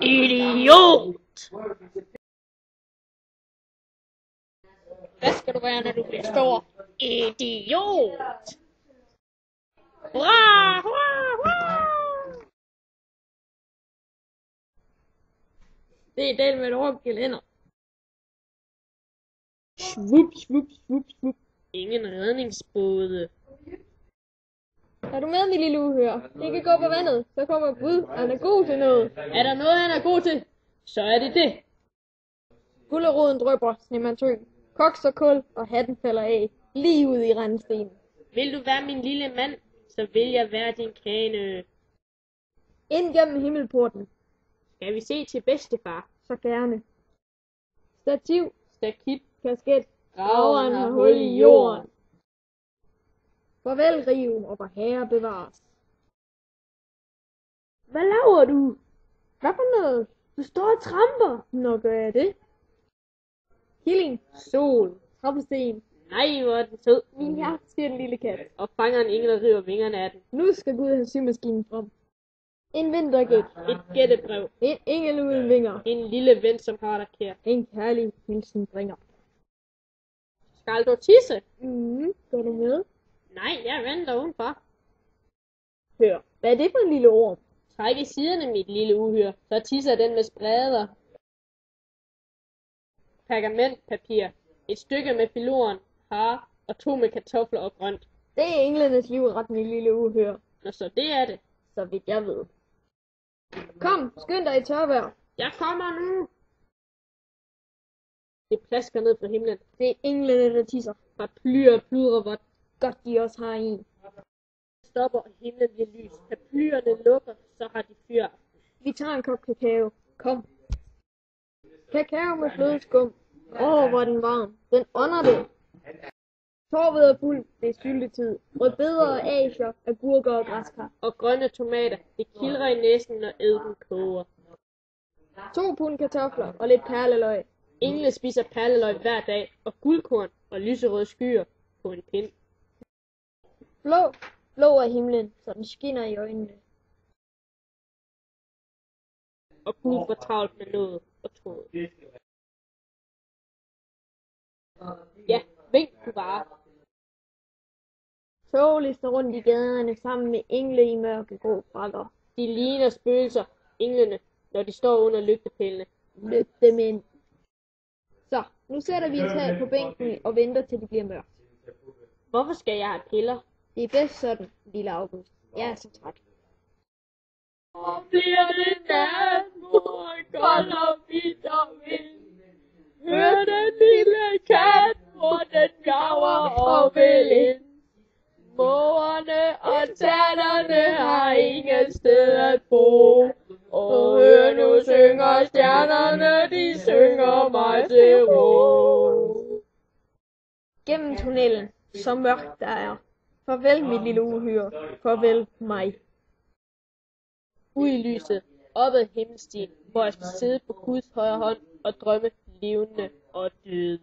Idiot! Hvad skal du være, når du bliver stor? Idiot! Hurra, hurra, hurra! Det er den med et hårdt gelænder. Svup, svup, svup, svup. Ingen redningsbåde. Er du med, min lille uhør? Det kan gå på vandet, så kommer Gud, han er god til noget. Er der noget, han er god til, så er det det. Gulleroden drypper, Snemand-Tøn. Koks og kul, og hatten falder af, lige ud i rendestenen. Vil du være min lille mand, så vil jeg være din kane. Ind gennem himmelporten, Skal vi se til bedstefar? så gerne. Stativ, Stakit, kasket, graveren har hul i jorden. Farvel, riven, og vor herre bevares. Hvad laver du? Hvad for noget? Du står og tramper. Nå, gør jeg det? Killing, Sol. trappesten, Nej, hvor er den sød. min hjerte, siger den lille kat. Og fanger en engel og river vingerne af den. Nu skal Gud have symaskinen frem. En vintergæk, Et gættebrev. en engel uden vinger, En lille ven, som har dig kær. en kærlig hilsen bringer. Skal du tisse? Går du med? Nej, jeg venter udenfor. Hør, hvad er det for en lille orm? Træk i siderne, mit lille uhyr. Så tisser den med spredder. Pergamentpapir. Et stykke med filoren, har og 2 med kartofler og grønt. Det er englenes livret, min lille uhør, Nå, så det er det. så vidt jeg ved. Kom, skynd dig i tørvejr. Jeg kommer nu. Det plasker ned fra himlen. Det er englene, der tisser. Paraplyer pludrer, hvor Godt, de også har en. stopper, og himlen bliver lys. Paraplyerne lukker, så har de fyr. Vi tager en kop kakao. Kom. Kakao med flødeskum. Hvor er den varm. Den ånder det. Torvet er fuld. Det er syltetid. Rødbeder og asier, agurker og græskar. Og grønne tomater. Det kildrer i næsen, når edden koger. 2 pund kartofler og lidt perleløg. Engle spiser perleløg hver dag, og guldkorn og lyserøde skyer på en pind. Blå af himlen, så den skinner i øjnene. Og Gud får travlt med noget og tråd. Ja, vink du bare. Tog lister rundt i gaderne sammen med engle i mørke grå frakker. De ligner spøgelser, englene, når de står under lygtepælene. Lygtemænd. Så, nu sætter vi et tag på bænken og venter til det bliver mørkt. Hvorfor skal jeg have piller? Det er bedst sådan, lille August. Jeg er så træt. Og bliver det nat, mor, kold og bitter vind. Hør den lille kat, hvor den gaver og vil ind. Mågerne og tannerne har ingen sted at bo. Og hør nu synger stjernerne, de synger mig til ro. Gennem tunnelen, så mørkt der er. Farvel, mit lille uhyre. Farvel, mig. Ud i lyset, op ad himmelstien, hvor jeg skal sidde på Guds højre hånd og drømme levende og døde.